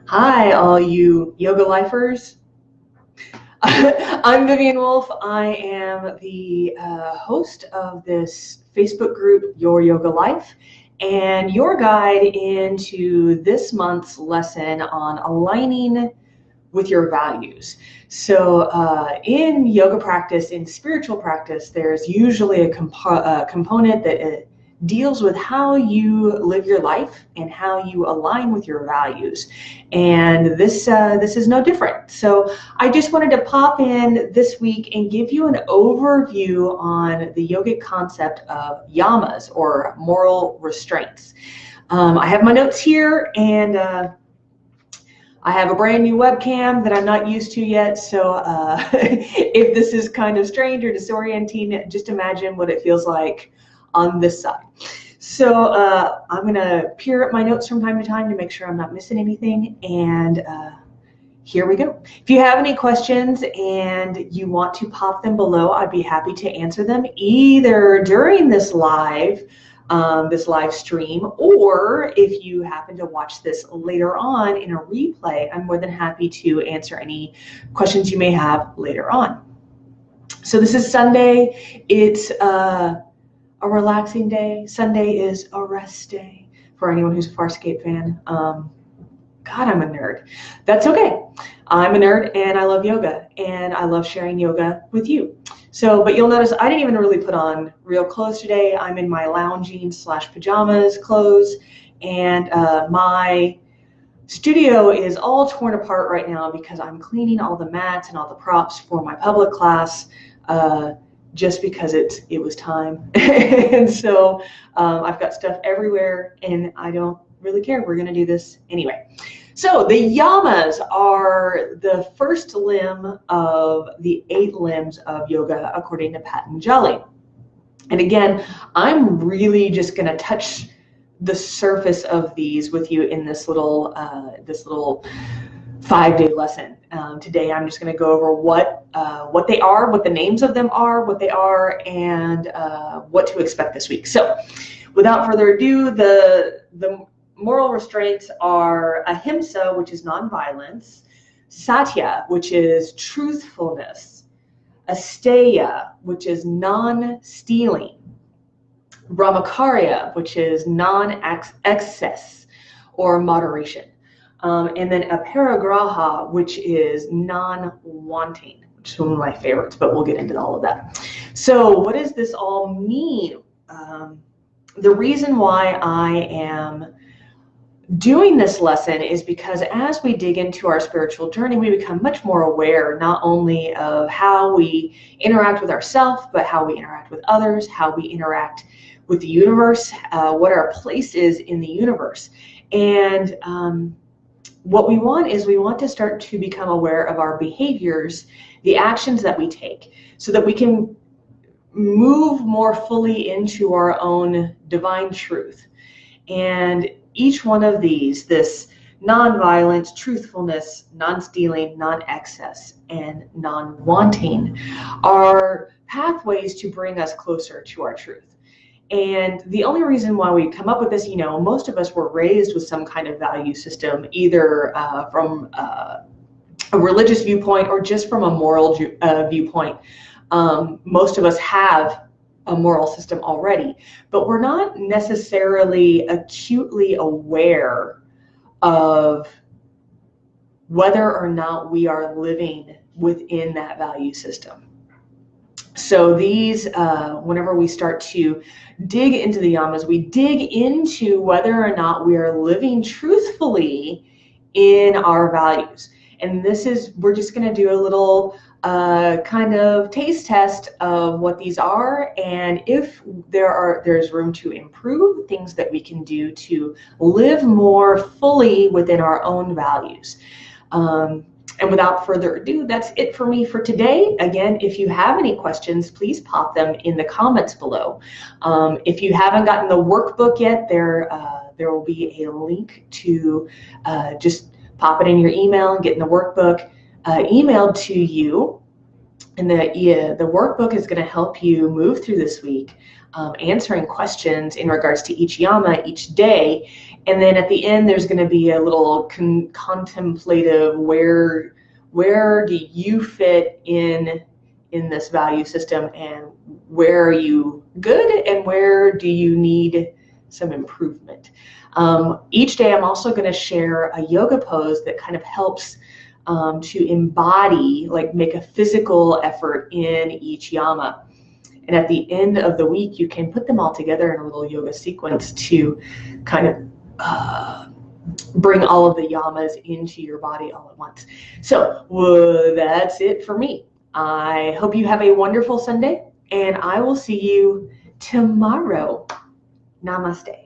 Hi, all you yoga lifers. I'm Vivian Wolf. I am the host of this Facebook group, Your Yoga Life, and your guide into this month's lesson on aligning with your values. So in yoga practice, in spiritual practice, there's usually a component that deals with how you live your life and how you align with your values. And this is no different. So I just wanted to pop in this week and give you an overview on the yogic concept of yamas, or moral restraints. I have my notes here, and I have a brand new webcam that I'm not used to yet, so if this is kind of strange or disorienting, just imagine what it feels like on this side. So I'm going to peer at my notes from time to time to make sure I'm not missing anything, and here we go. If you have any questions and you want to pop them below, I'd be happy to answer them either during this live stream, or if you happen to watch this later on in a replay, I'm more than happy to answer any questions you may have later on. So this is Sunday. It's a relaxing day. Sunday is a rest day for anyone who's a Farscape fan. God, I'm a nerd. That's okay. I'm a nerd and I love yoga, and I love sharing yoga with you. So, but you'll notice I didn't even really put on real clothes today. I'm in my lounging / pajamas clothes, and my studio is all torn apart right now because I'm cleaning all the mats and all the props for my public class, just because it was time. And so I've got stuff everywhere, and I don't really care. We're going to do this anyway. So the yamas are the first limb of the 8 limbs of yoga, according to Patanjali. And again, I'm really just going to touch the surface of these with you in this little 5-day lesson. Today, I'm just going to go over what they are, what the names of them are, what they are, and what to expect this week. So, without further ado, the moral restraints are ahimsa, which is nonviolence; satya, which is truthfulness; asteya, which is non-stealing; brahmacharya, which is non-excess or moderation; and then aparigraha, which is non-wanting, which is one of my favorites, but we'll get into all of that. So what does this all mean? The reason why I am doing this lesson is because as we dig into our spiritual journey, we become much more aware not only of how we interact with ourselves, but how we interact with others, how we interact with the universe, what our place is in the universe. And what we want is we want to start to become aware of our behaviors, the actions that we take, so that we can move more fully into our own divine truth. And each one of these, this non-violence, truthfulness, non-stealing, non-excess, and non-wanting, are pathways to bring us closer to our truth. And the only reason why we come up with this, most of us were raised with some kind of value system, either from a religious viewpoint or just from a moral viewpoint. Most of us have a moral system already, but we're not necessarily acutely aware of whether or not we are living within that value system. So these, whenever we start to dig into the yamas, we dig into whether or not we are living truthfully in our values. And we're just going to do a little kind of taste test of what these are, and if there's room to improve, things that we can do to live more fully within our own values. And without further ado, that's it for me for today. Again, if you have any questions, please pop them in the comments below. If you haven't gotten the workbook yet, there will be a link to just pop it in your email and getting the workbook emailed to you. And the workbook is going to help you move through this week, answering questions in regards to each yama each day, And then at the end, there's going to be a little contemplative, where do you fit in this value system, and where are you good and where do you need some improvement. Each day I'm also going to share a yoga pose that kind of helps to embody, like make a physical effort in each yama. And at the end of the week, you can put them all together in a little yoga sequence to kind of bring all of the yamas into your body all at once. So that's it for me. I hope you have a wonderful Sunday, and I will see you tomorrow. Namaste.